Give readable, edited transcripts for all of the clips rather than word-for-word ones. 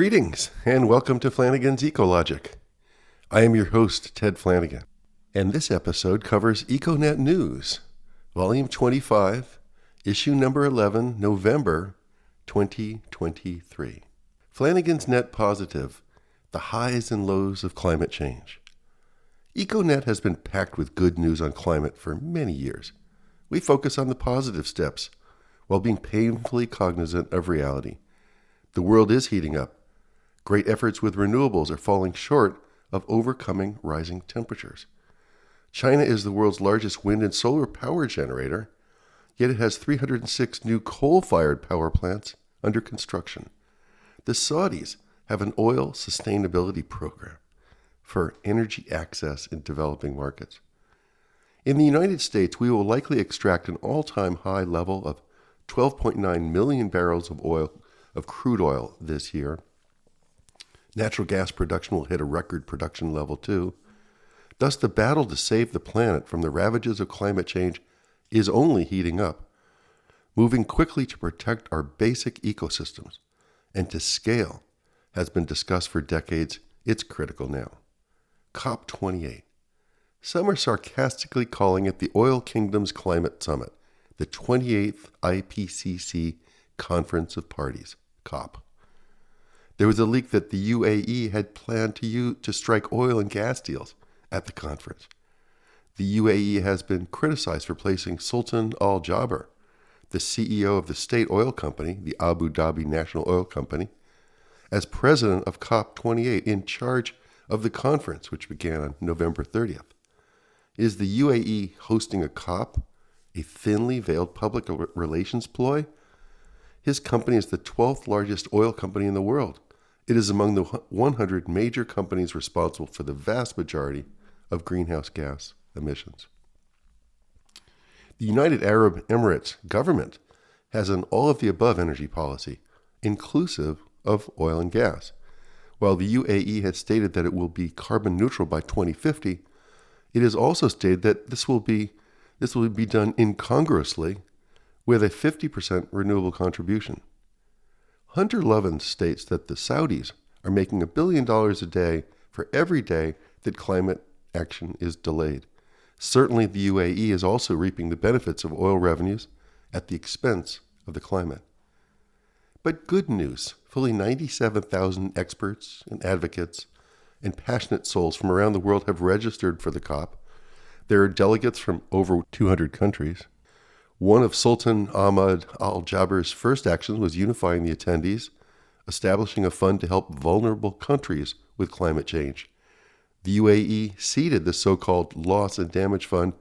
Greetings and welcome to Flanigan's Ecologic. I am your host, Ted Flanigan, and this episode covers EcoNet News, Volume 25, Issue Number 11, November 2023. Flanigan's Net Positive, the highs and lows of climate change. EcoNet has been packed with good news on climate for many years. We focus on the positive steps while being painfully cognizant of reality. The world is heating up. Great efforts with renewables are falling short of overcoming rising temperatures. China is the world's largest wind and solar power generator, yet it has 306 new coal-fired power plants under construction. The Saudis have an oil sustainability program for energy access in developing markets. In the United States, we will likely extract an all-time high level of 12.9 million barrels of crude oil this year. Natural gas production will hit a record production level too. Thus, the battle to save the planet from the ravages of climate change is only heating up. Moving quickly to protect our basic ecosystems and to scale has been discussed for decades. It's critical now. COP28. Some are sarcastically calling it the Oil Kingdom's Climate Summit, the 28th IPCC Conference of Parties, COP. There was a leak that the UAE had planned to strike oil and gas deals at the conference. The UAE has been criticized for placing Sultan Al Jaber, the CEO of the state oil company, the Abu Dhabi National Oil Company, as president of COP28 in charge of the conference, which began on November 30th. Is the UAE hosting a COP a thinly veiled public relations ploy? His company is the 12th largest oil company in the world. It is among the 100 major companies responsible for the vast majority of greenhouse gas emissions. The United Arab Emirates government has an all-of-the-above energy policy, inclusive of oil and gas. While the UAE has stated that it will be carbon neutral by 2050, it has also stated that this will be done incongruously with a 50% renewable contribution. Hunter Levin states that the Saudis are making $1 billion a day for every day that climate action is delayed. Certainly the UAE is also reaping the benefits of oil revenues at the expense of the climate. But good news, fully 97,000 experts and advocates and passionate souls from around the world have registered for the COP. There are delegates from over 200 countries. One of Sultan Ahmad Al Jaber's first actions was unifying the attendees, establishing a fund to help vulnerable countries with climate change. The UAE seeded the so-called Loss and Damage Fund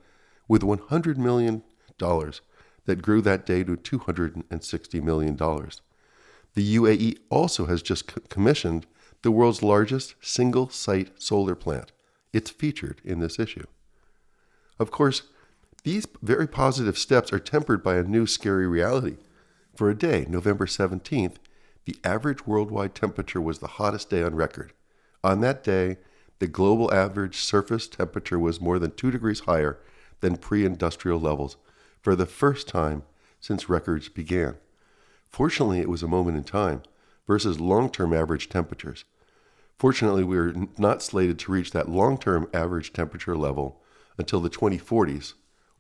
with $100 million that grew that day to $260 million. The UAE also has just commissioned the world's largest single-site solar plant. It's featured in this issue. Of course, these very positive steps are tempered by a new scary reality. For a day, November 17th, the average worldwide temperature was the hottest day on record. On that day, the global average surface temperature was more than 2 degrees higher than pre-industrial levels for the first time since records began. Fortunately, it was a moment in time versus long-term average temperatures. Fortunately, we are not slated to reach that long-term average temperature level until the 2040s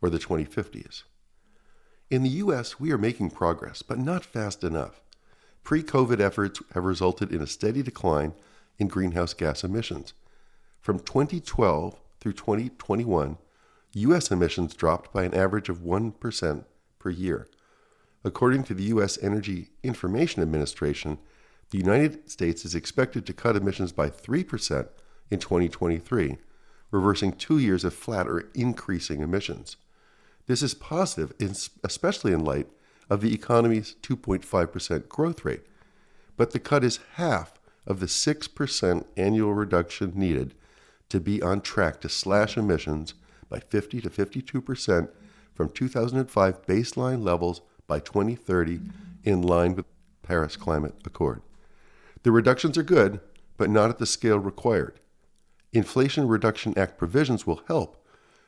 or the 2050s. In the U.S., we are making progress, but not fast enough. Pre-COVID efforts have resulted in a steady decline in greenhouse gas emissions. From 2012 through 2021, U.S. emissions dropped by an average of 1% per year. According to the U.S. Energy Information Administration, the United States is expected to cut emissions by 3% in 2023, reversing 2 years of flat or increasing emissions. This is positive, especially in light of the economy's 2.5% growth rate, but the cut is half of the 6% annual reduction needed to be on track to slash emissions by 50 to 52% from 2005 baseline levels by 2030, in line with the Paris Climate Accord. The reductions are good, but not at the scale required. Inflation Reduction Act provisions will help,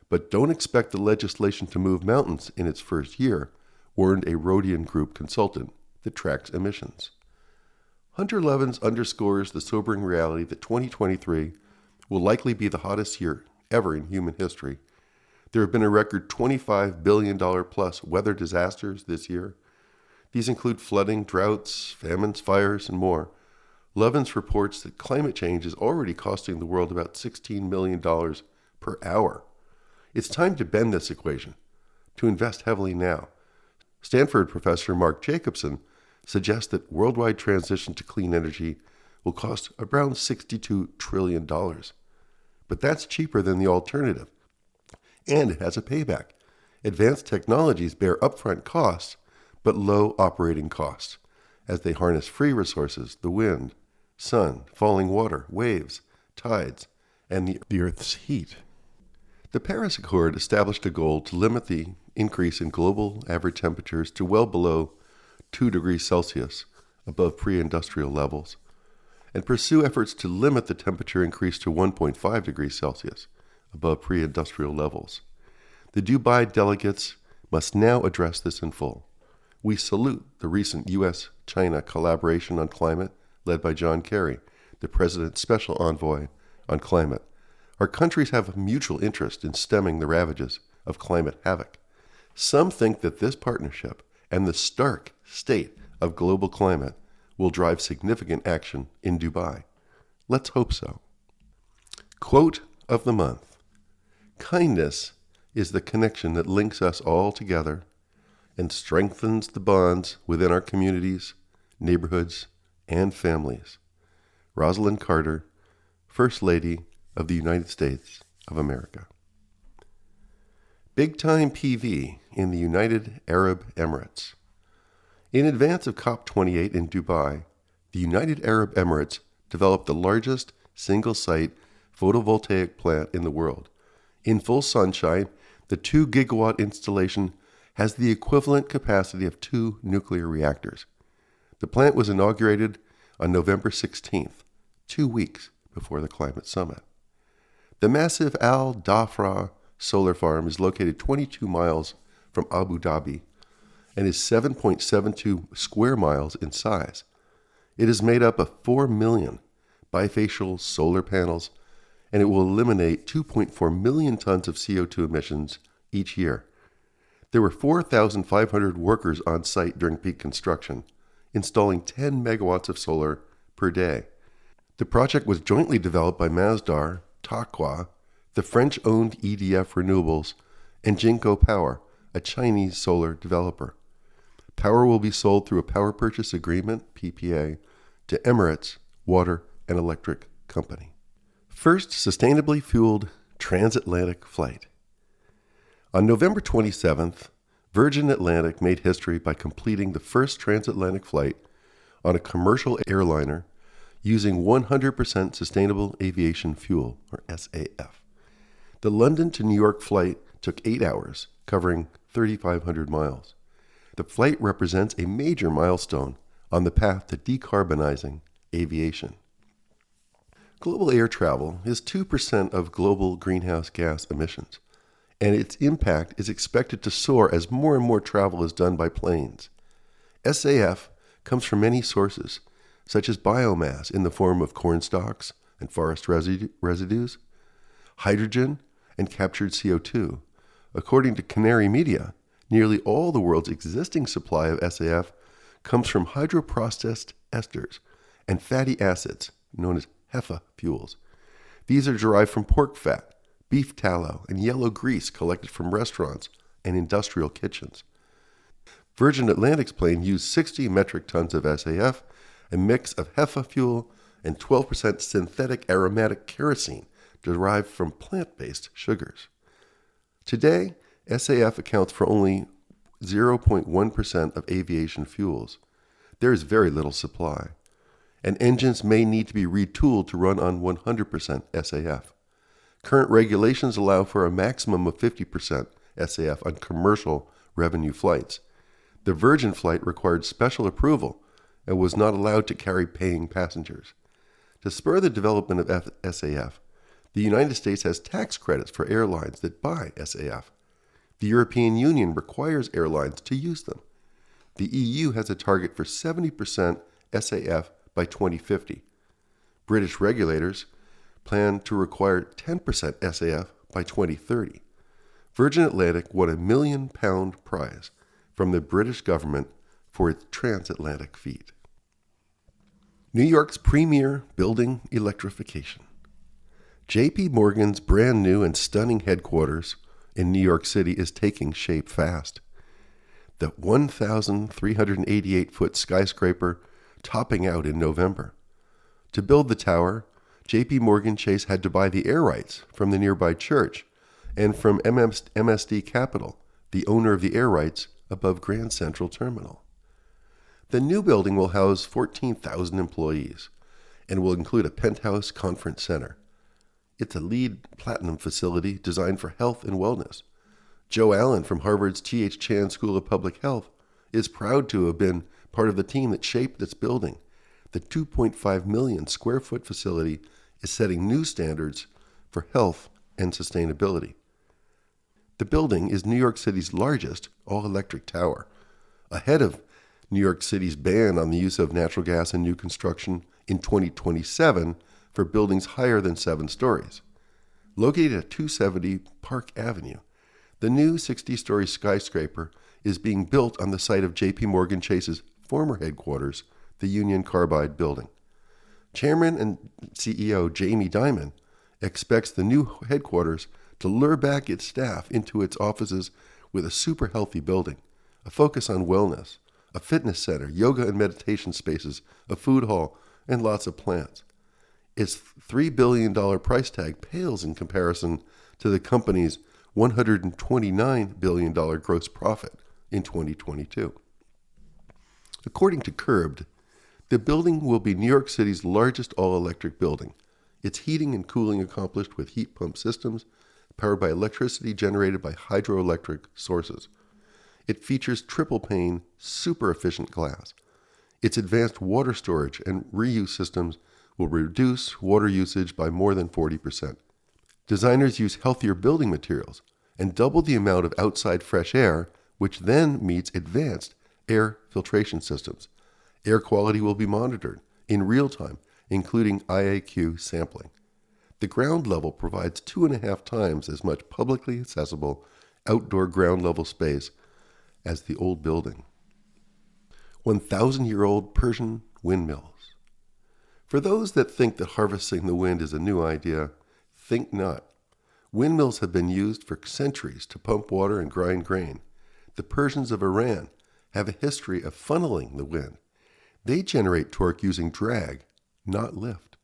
but don't expect the legislation to move mountains in its first year, warned a Rhodian Group consultant that tracks emissions. Hunter Levins underscores the sobering reality that 2023 will likely be the hottest year ever in human history. There have been a record $25 billion plus weather disasters this year. These include flooding, droughts, famines, fires, and more. Levins reports that climate change is already costing the world about $16 million per hour. It's time to bend this equation, to invest heavily now. Stanford professor Mark Jacobson suggests that worldwide transition to clean energy will cost around $62 trillion. But that's cheaper than the alternative, and it has a payback. Advanced technologies bear upfront costs, but low operating costs, as they harness free resources, the wind, sun, falling water, waves, tides, and the Earth's heat. The Paris Accord established a goal to limit the increase in global average temperatures to well below 2 degrees Celsius, above pre-industrial levels, and pursue efforts to limit the temperature increase to 1.5 degrees Celsius, above pre-industrial levels. The Dubai delegates must now address this in full. We salute the recent U.S.-China collaboration on climate led by John Kerry, the President's Special Envoy on Climate. Our countries have a mutual interest in stemming the ravages of climate havoc. Some think that this partnership and the stark state of global climate will drive significant action in Dubai. Let's hope so. Quote of the month: kindness is the connection that links us all together and strengthens the bonds within our communities, neighborhoods, and families. Rosalind Carter, First Lady of the United States of America. Big-time PV in the United Arab Emirates. In advance of COP28 in Dubai, the United Arab Emirates developed the largest single-site photovoltaic plant in the world. In full sunshine, the 2-gigawatt installation has the equivalent capacity of 2 nuclear reactors. The plant was inaugurated on November 16th, 2 weeks before the climate summit. The massive Al Dhafra solar farm is located 22 miles from Abu Dhabi and is 7.72 square miles in size. It is made up of 4 million bifacial solar panels, and it will eliminate 2.4 million tons of CO2 emissions each year. There were 4,500 workers on site during peak construction, installing 10 megawatts of solar per day. The project was jointly developed by Masdar, Taqwa, the French-owned EDF Renewables, and Jinko Power, a Chinese solar developer. Power will be sold through a power purchase agreement, PPA, to Emirates Water and Electric Company. First sustainably-fueled transatlantic flight. On November 27th, Virgin Atlantic made history by completing the first transatlantic flight on a commercial airliner using 100% sustainable aviation fuel, or SAF. The London to New York flight took 8 hours, covering 3,500 miles. The flight represents a major milestone on the path to decarbonizing aviation. Global air travel is 2% of global greenhouse gas emissions, and its impact is expected to soar as more and more travel is done by planes. SAF comes from many sources, such as biomass in the form of corn stalks and forest residues, hydrogen, and captured CO2. According to Canary Media, nearly all the world's existing supply of SAF comes from hydroprocessed esters and fatty acids, known as HEFA fuels. These are derived from pork fat, beef tallow, and yellow grease collected from restaurants and industrial kitchens. Virgin Atlantic's plane used 60 metric tons of SAF, a mix of HEFA fuel, and 12% synthetic aromatic kerosene derived from plant-based sugars. Today, SAF accounts for only 0.1% of aviation fuels. There is very little supply, and engines may need to be retooled to run on 100% SAF. Current regulations allow for a maximum of 50% SAF on commercial revenue flights. The Virgin flight required special approval and was not allowed to carry paying passengers. To spur the development of SAF, the United States has tax credits for airlines that buy SAF. The European Union requires airlines to use them. The EU has a target for 70% SAF by 2050. British regulators plan to require 10% SAF by 2030. Virgin Atlantic won a £1 million prize from the British government for its transatlantic feat. New York's premier building electrification. J.P. Morgan's brand new and stunning headquarters in New York City is taking shape fast. The 1,388-foot skyscraper topping out in November. To build the tower, J.P. Morgan Chase had to buy the air rights from the nearby church and from MSD Capital, the owner of the air rights above Grand Central Terminal. The new building will house 14,000 employees and will include a penthouse conference center. It's a LEED Platinum facility designed for health and wellness. Joe Allen from Harvard's T.H. Chan School of Public Health is proud to have been part of the team that shaped this building. The 2.5 million square foot facility is setting new standards for health and sustainability. The building is New York City's largest all-electric tower, ahead of New York City's ban on the use of natural gas in new construction in 2027 for buildings higher than 7 stories. Located at 270 Park Avenue, the new 60-story skyscraper is being built on the site of J.P. Morgan Chase's former headquarters, the Union Carbide building. Chairman and CEO Jamie Dimon expects the new headquarters to lure back its staff into its offices with a super healthy building, a focus on wellness, a fitness center, yoga and meditation spaces, a food hall, and lots of plants. Its $3 billion price tag pales in comparison to the company's $129 billion gross profit in 2022. According to Curbed, the building will be New York City's largest all-electric building. Its heating and cooling accomplished with heat pump systems powered by electricity generated by hydroelectric sources. It features triple-pane, super-efficient glass. Its advanced water storage and reuse systems will reduce water usage by more than 40%. Designers use healthier building materials and double the amount of outside fresh air, which then meets advanced air filtration systems. Air quality will be monitored in real time, including IAQ sampling. The ground level provides 2.5 times as much publicly accessible outdoor ground level space as the old building. 1,000-year-old Persian windmills. For those that think that harvesting the wind is a new idea, think not. Windmills have been used for centuries to pump water and grind grain. The Persians of Iran have a history of funneling the wind. They generate torque using drag, not lift.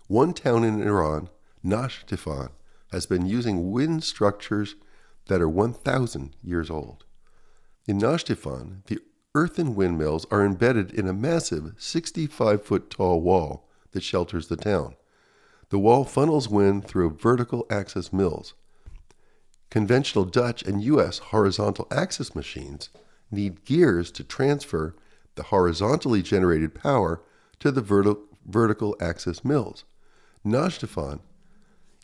One town in Iran, Nash-Tifan, has been using wind structures that are 1,000 years old. In Nash-Tifan, the earthen windmills are embedded in a massive 65-foot tall wall that shelters the town. The wall funnels wind through vertical axis mills. Conventional Dutch and U.S. horizontal axis machines need gears to transfer the horizontally generated power to the vertical axis mills. Najd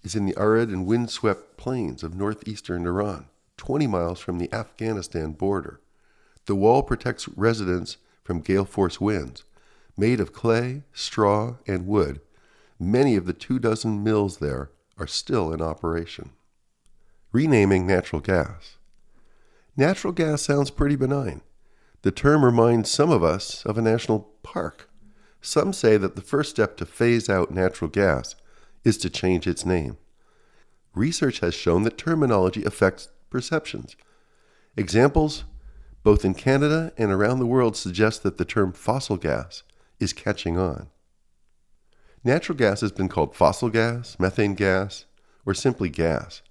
is in the arid and windswept plains of northeastern Iran, 20 miles from the Afghanistan border. The wall protects residents from gale force winds. Made of clay, straw, and wood, many of the 24 mills there are still in operation. Renaming natural gas. Natural gas sounds pretty benign. The term reminds some of us of a national park. Some say that the first step to phase out natural gas is to change its name. Research has shown that terminology affects perceptions. Examples, both in Canada and around the world, suggest that the term fossil gas is catching on. Natural gas has been called fossil gas, methane gas, or simply gas.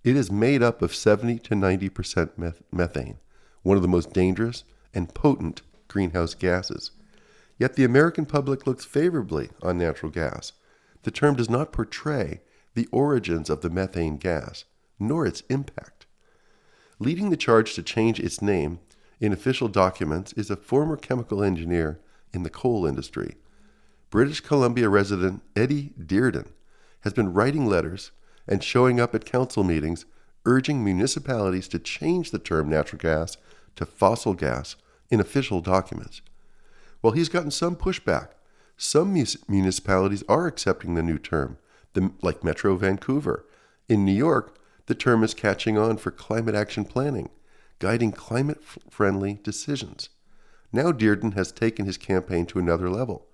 It is made up of 70 to 90% methane, one of the most dangerous and potent greenhouse gases. Yet the American public looks favorably on natural gas. The term does not portray the origins of the methane gas, nor its impact. Leading the charge to change its name in official documents is a former chemical engineer in the coal industry. British Columbia resident Eddie Dearden has been writing letters and showing up at council meetings urging municipalities to change the term natural gas to fossil gas in official documents. While he's gotten some pushback, Some municipalities are accepting the new term, like Metro Vancouver. In New York, the term is catching on for climate action planning, guiding climate-friendly decisions. Now Dearden has taken his campaign to another level.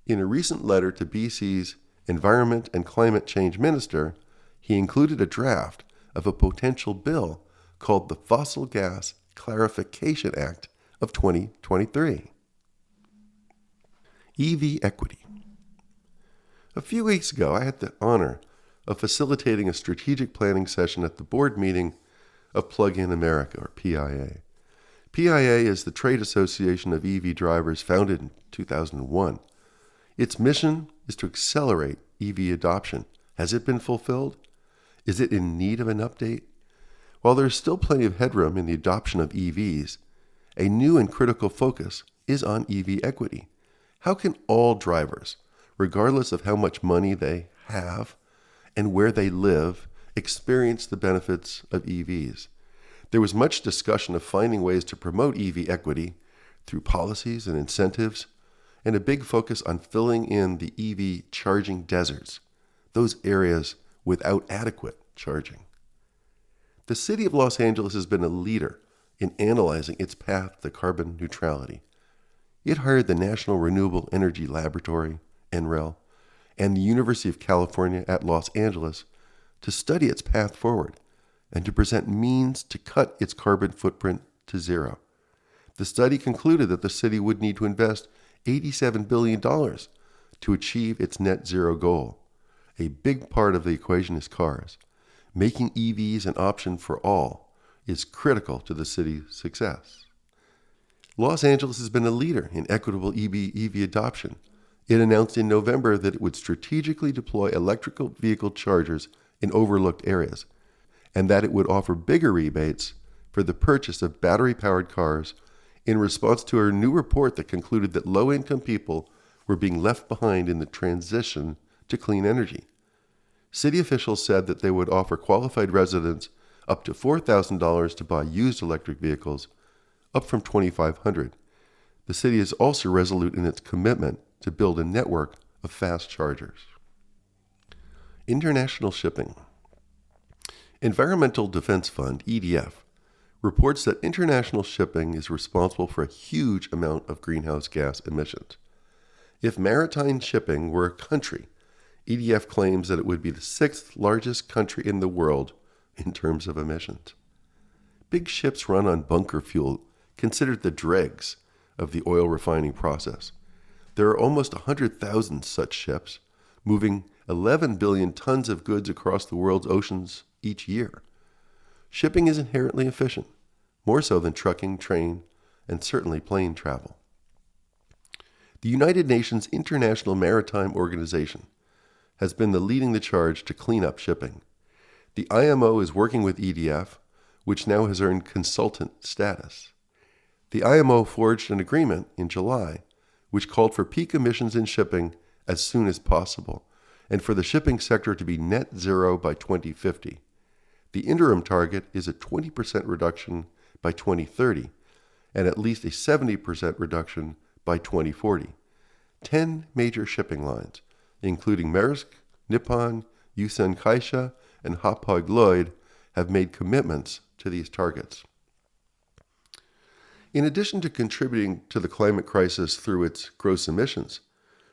In a recent letter to BC's Environment and Climate Change Minister, he included a draft of a potential bill called the Fossil Gas Clarification Act of 2023. EV equity. A few weeks ago, I had the honor of facilitating a strategic planning session at the board meeting of Plug-in America, or PIA. PIA is the trade association of EV drivers founded in 2001. Its mission is to accelerate EV adoption. Has it been fulfilled? Is it in need of an update? While there is still plenty of headroom in the adoption of EVs, a new and critical focus is on EV equity. How can all drivers, regardless of how much money they have and where they live, experience the benefits of EVs? There was much discussion of finding ways to promote EV equity through policies and incentives, and a big focus on filling in the EV charging deserts, those areas without adequate charging. The city of Los Angeles has been a leader in analyzing its path to carbon neutrality. It hired the National Renewable Energy Laboratory, NREL, and the University of California at Los Angeles to study its path forward and to present means to cut its carbon footprint to zero. The study concluded that the city would need to invest $87 billion to achieve its net zero goal. A big part of the equation is cars. Making EVs an option for all is critical to the city's success. Los Angeles has been a leader in equitable EV adoption. It announced in November that it would strategically deploy electrical vehicle chargers in overlooked areas, and that it would offer bigger rebates for the purchase of battery-powered cars in response to a new report that concluded that low-income people were being left behind in the transition to clean energy. City officials said that they would offer qualified residents up to $4,000 to buy used electric vehicles, up from $2,500. The city is also resolute in its commitment to build a network of fast chargers. International shipping. Environmental Defense Fund, EDF, reports that international shipping is responsible for a huge amount of greenhouse gas emissions. If maritime shipping were a country, EDF claims that it would be the sixth largest country in the world in terms of emissions. Big ships run on bunker fuel, considered the dregs of the oil refining process. There are almost 100,000 such ships, moving 11 billion tons of goods across the world's oceans each year. Shipping is inherently efficient, more so than trucking, train, and certainly plane travel. The United Nations International Maritime Organization has been leading the charge to clean up shipping. The IMO is working with EDF, which now has earned consultant status. The IMO forged an agreement in July, which called for peak emissions in shipping as soon as possible, and for the shipping sector to be net zero by 2050. The interim target is a 20% reduction by 2030, and at least a 70% reduction by 2040. 10 major shipping lines, including Maersk, Nippon, Yusen Kaisha, and Hapag-Lloyd, have made commitments to these targets. In addition to contributing to the climate crisis through its gross emissions,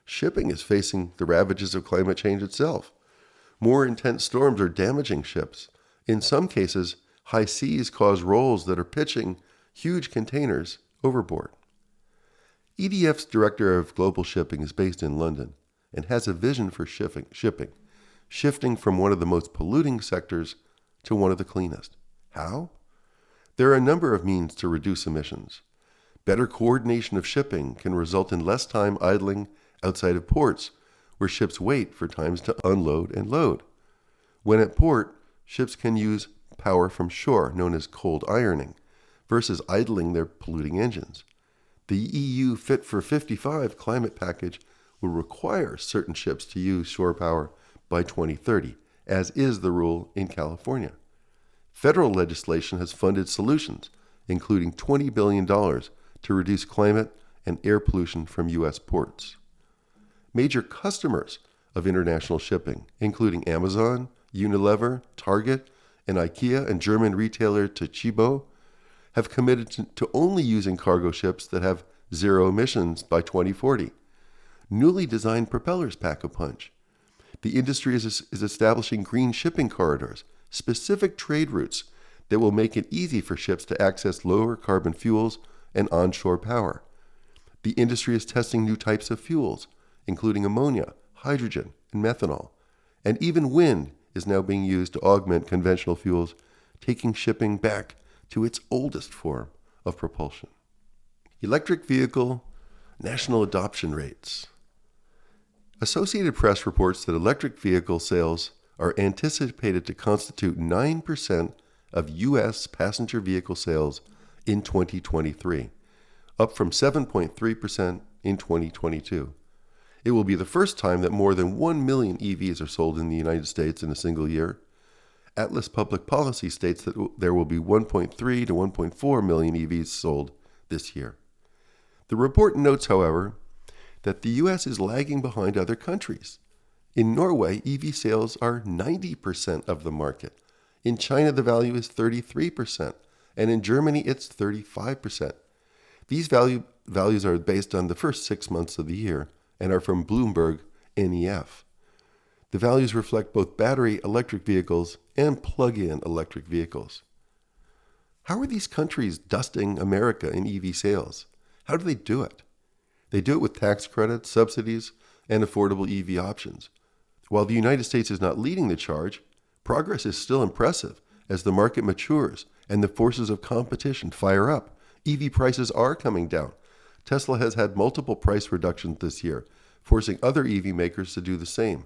shipping is facing the ravages of climate change itself. More intense storms are damaging ships. In some cases, high seas cause rolls that are pitching huge containers overboard. EDF's Director of Global Shipping is based in London and has a vision for shipping, shifting from one of the most polluting sectors to one of the cleanest. How? There are a number of means to reduce emissions. Better coordination of shipping can result in less time idling outside of ports, where ships wait for times to unload and load. When at port, ships can use power from shore, known as cold ironing, versus idling their polluting engines. The EU Fit for 55 climate package will require certain ships to use shore power by 2030, as is the rule in California. Federal legislation has funded solutions, including $20 billion to reduce climate and air pollution from U.S. ports. Major customers of international shipping, including Amazon, Unilever, Target, and IKEA and German retailer Toshiba, have committed to only using cargo ships that have zero emissions by 2040. Newly designed propellers pack a punch. The industry is establishing green shipping corridors, specific trade routes that will make it easy for ships to access lower carbon fuels and onshore power. The industry is testing new types of fuels, including ammonia, hydrogen, and methanol. And even wind is now being used to augment conventional fuels, taking shipping back to its oldest form of propulsion. Electric vehicle national adoption rates. Associated Press reports that electric vehicle sales are anticipated to constitute 9% of U.S. passenger vehicle sales in 2023, up from 7.3% in 2022. It will be the first time that more than 1 million EVs are sold in the United States in a single year. Atlas Public Policy states that there will be 1.3 to 1.4 million EVs sold this year. The report notes, however, that the U.S. is lagging behind other countries. In Norway, EV sales are 90% of the market. In China, the value is 33%, and in Germany, it's 35%. These values are based on the first 6 months of the year and are from Bloomberg NEF. The values reflect both battery electric vehicles and plug-in electric vehicles. How are these countries dusting America in EV sales? How do they do it? They do it with tax credits, subsidies, and affordable EV options. While the United States is not leading the charge, progress is still impressive as the market matures and the forces of competition fire up. EV prices are coming down. Tesla has had multiple price reductions this year, forcing other EV makers to do the same.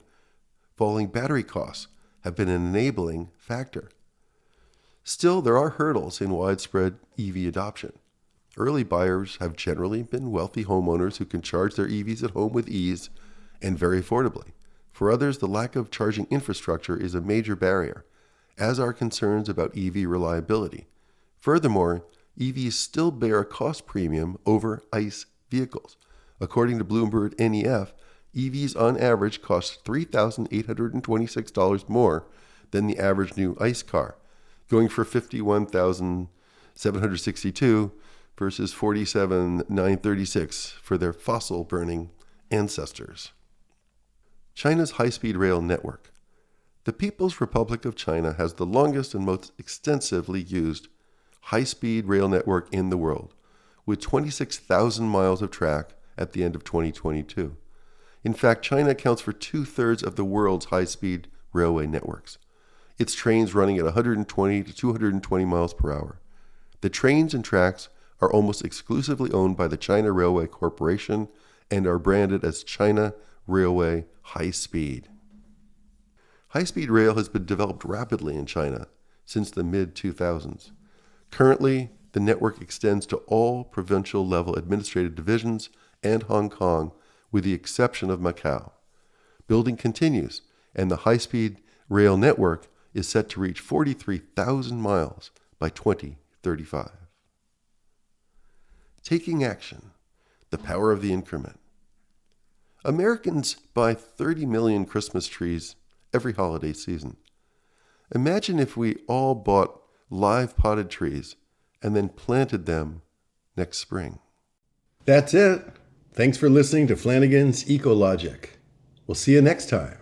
Falling battery costs have been an enabling factor. Still, there are hurdles in widespread EV adoption. Early buyers have generally been wealthy homeowners who can charge their EVs at home with ease and very affordably. For others, the lack of charging infrastructure is a major barrier, as are concerns about EV reliability. Furthermore, EVs still bear a cost premium over ICE vehicles. According to Bloomberg NEF, EVs on average cost $3,826 more than the average new ICE car, going for $51,762 versus $47,936 for their fossil-burning ancestors. China's high-speed rail network. The People's Republic of China has the longest and most extensively used high-speed rail network in the world, with 26,000 miles of track at the end of 2022. In fact, China accounts for 2/3 of the world's high-speed railway networks. Its trains running at 120 to 220 miles per hour. The trains and tracks are almost exclusively owned by the China Railway Corporation and are branded as China Railway High Speed. High-speed rail has been developed rapidly in China since the mid-2000s. Currently, the network extends to all provincial-level administrative divisions and Hong Kong, with the exception of Macau. Building continues, and the high-speed rail network is set to reach 43,000 miles by 2035. Taking action, the power of the increment. Americans buy 30 million Christmas trees every holiday season. Imagine if we all bought live potted trees and then planted them next spring. That's it. Thanks for listening to Flanigan's Ecologic. We'll see you next time.